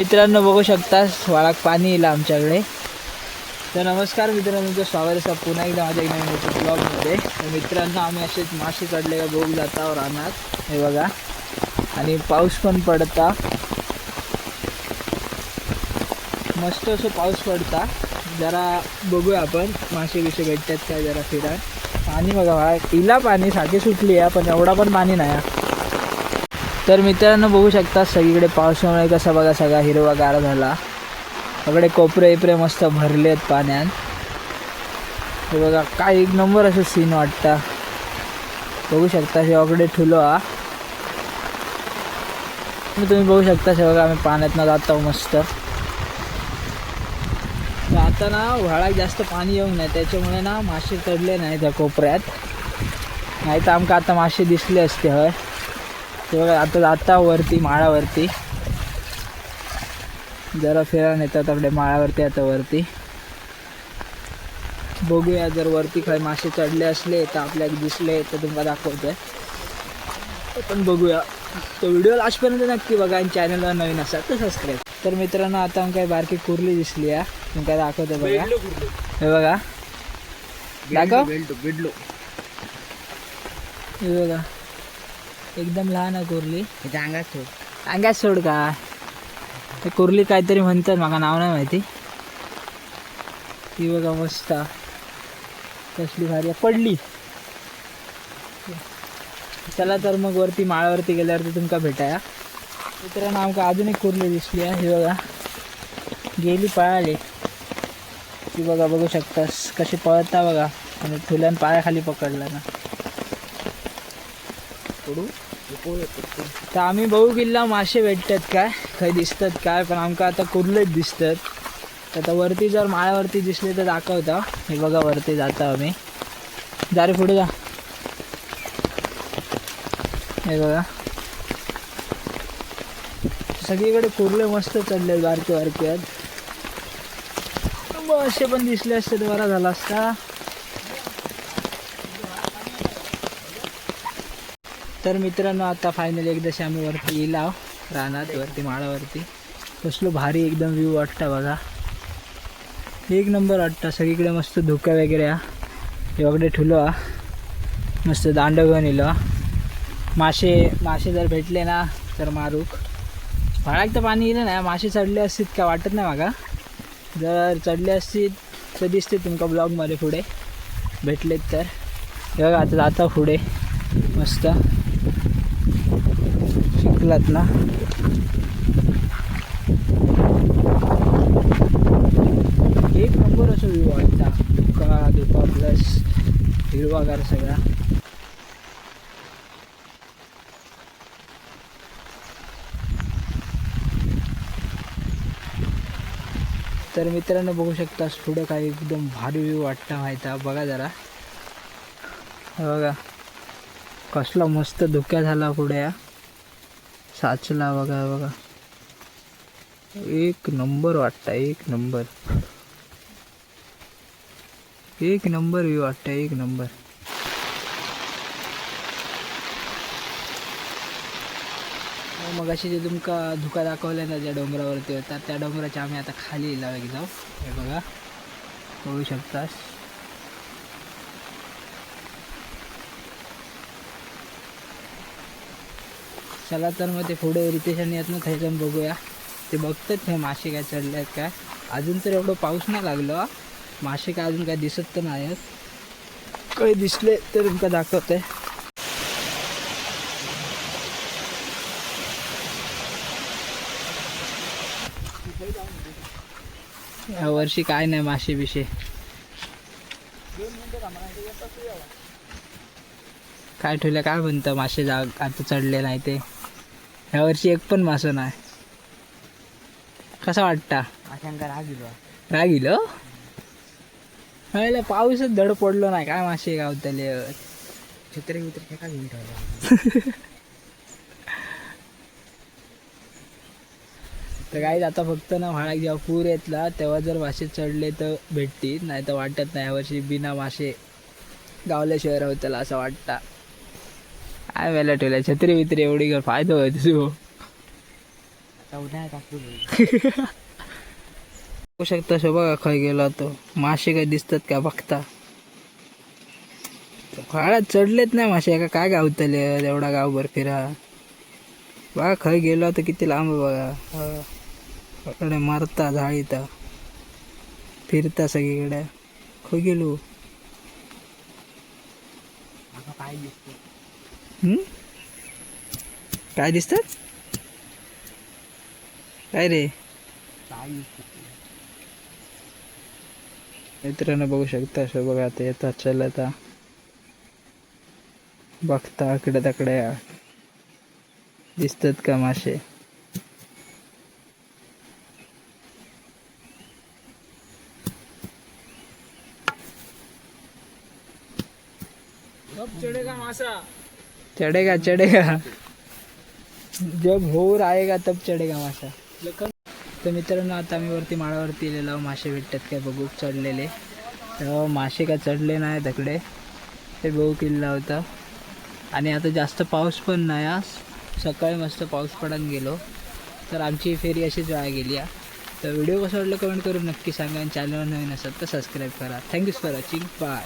मित्रांनो बघू शकता वाळाक पाणी येईल आमच्याकडे. तर नमस्कार मित्रांनो, तुमचं स्वागत आहे पुन्हा एकदा माझ्या एक नवीन युट्यूब ब्लॉगमध्ये. तर मित्रांनो आम्ही असेच मासे चढले का बघू जाता रानात, हे बघा. आणि पाऊस पण पडता, मस्त असं पाऊस पडता. जरा बघूया आपण मासे बिसे भेटतात काय, जरा फिरा. पाणी बघा इला पाणी सारखी सुटली आहे, पण एवढा पण पाणी नाही. तर मित्रांनो बघू शकता सगळीकडे पावसामुळे कसा बघा सगळा हिरवागार झाला. सगळे कोपरे इपरे मस्त भरले आहेत पाण्यात. हे बघा काय एक नंबर असं सीन वाटता. बघू शकता हे अगडे ठुलो हा. तुम्ही बघू शकता हे बघा आम्ही पाण्यातनं जातो मस्त. आता ना व्हाळात जास्त पाणी येऊ नये त्याच्यामुळे ना मासे चढले नाही त्या कोपऱ्यात, नाही तर आमका आता मासे दिसले असते. हय ते बघा आता जाता वरती माळावरती, जरा फिरा नेतात तकडे माळावरती. आता वरती बघूया, जर वरती काही मासे चढले असले तर आपल्याला दिसले तर तुम्हाला दाखवतोय. पण बघूया तो व्हिडिओ लास्टपर्यंत नक्की बघा आणि चॅनलवर नवीन असाल तर सबस्क्राईब. तर मित्रांनो आता आमका बारकी कुर्ली दिसली आहे, तुमका दाखवतो बघा. हे बघा दाखव, हे बघा एकदम लहान आहे कुर्ली. अंगात सोड का ते कुर्ली काहीतरी म्हणतात, मला नाव नाही माहिती. ती बघा मस्त कसली भारी पडली. चला तर मग वरती माळावरती गेल्यावरती तुमका भेटाया. मित्रांनो आमका अजून एक कुर्ली दिसली आहे, हे बघा गेली पळाली. ती बघा बघू शकतास कशी पळता बघा, आणि ठुल्यान पायाखाली पकडला ना. तर आम्ही बघू गेला मासे भेटतात काय, काही दिसतात काय, पण आमका आता कुर्लेच दिसतात. आता वरती जर माळ्यावरती दिसले तर दाखवता. हे बघा वरती जाता आम्ही, जा रे पुढे जा. हे बघा सगळीकडे कुर्ले मस्त चढले बारके बारके आहेत. असे पण दिसले असते तर बरा झाला असता. तर मित्रांनो आता फायनली एकदाशी आम्ही वरती गेला रानात, वरती माळावरती. कसलो भारी एकदम व्ह्यू वाटता बघा, एक नंबर वाटता. सगळीकडे मस्त धुका वगैरे हा. हे वगैरे ठुलो हा, मस्त दांड घेऊन येलो. मासे जर भेटले ना तर मारूक. भाड्याक तर पाणी येलं नाही, मासे चढले असतील का वाटत नाही मागा. जर चढले असतील तर दिसते तुमका ब्लॉगमध्ये पुढे भेटलेत तर. हे बघा आता जाता पुढे मस्त शिकलात ना. एक नंबर असं व्ह्यू वाटता, धुका प्लस हिरवागार सगळा. तर मित्रांनो बघू शकतास पुढं काय एकदम भारी व्ह्यू वाटता माहिती बघा जरा. बघा कसला मस्त धुक्या झाला पुढे साचला बघा. बघा एक नंबर वाटता, एक नंबर व्ह्यू वाटता, एक नंबर. मग अशी जे तुमका धुका दाखवलं ना ज्या डोंगरावरती होता, त्या डोंगराच्या आम्ही आता खाली जाऊ. हे बघा बघू शकतास. चला तर मग ते पुढे रितेशांनी येत ना जाऊन बघूया. ते बघतात हे मासे काय चढले आहेत काय. अजून तर एवढं पाऊस नाही लागलो, मासे काय अजून काय दिसत तर नाही आहेत. काही दिसले तर तुमका दाखवते. या वर्षी काय नाही मासे बिशे काय ठेवलं काय म्हणतं. मासे आता चढले नाही ते ह्या वर्षी एक पण मासं नाही. कसा वाटता राग इलो पाऊसच धड पडलो नाही काय मासे गावतले. छत्री मित्र काय घेऊन ठेवलं. तर काय आता फक्त ना व्हाळाक जेव्हा पूर येतला तेव्हा जर मासे चढले तर भेटतील, नाही तर वाटत नाही. यावर्षी बिना मासे गावल्याशिवाय राहतला असं वाटतं. काय वेळेला ठेवल्या छत्री बित्री एवढी फायदा होय तुझं. बघू शकता शो बघा खय गेला तो मासे काय दिसतात का बघता फाळात चढलेत नाही मासे का काय गावतले एवढा गावभर फिरा बघा खय गेलो तर किती लांब बघा कडे मारता झाळीता फिरता सगळीकडे खय गेलो काय दिसतात काय रे मित्रांनो बघू शकता असं बघा आता येतात चलता बघता इकडे तकडे दिसतात का मासे चढ़ेगा चढ़ेगा जब होर आएगा तब चढ़ेगा मासा तर मित्रांनो आता आम्ही वरती माळावरती गेलेलो मासे भेटतात काय बघू चढलेले तर मासे काय चढले नाही तकडे ते बघू किल्ला होता आणि आता जास्त पाऊस पण नाही आज सकाळी मस्त पाऊस पडून गेलो तर आमची फेरी अशीच वेळा गेली तर व्हिडिओ कसा वाटलं कमेंट करून नक्की सांगा आणि चॅनलवर नवीन असेल तर सबस्क्राईब करा थँक्यू फॉर वॉचिंग बाय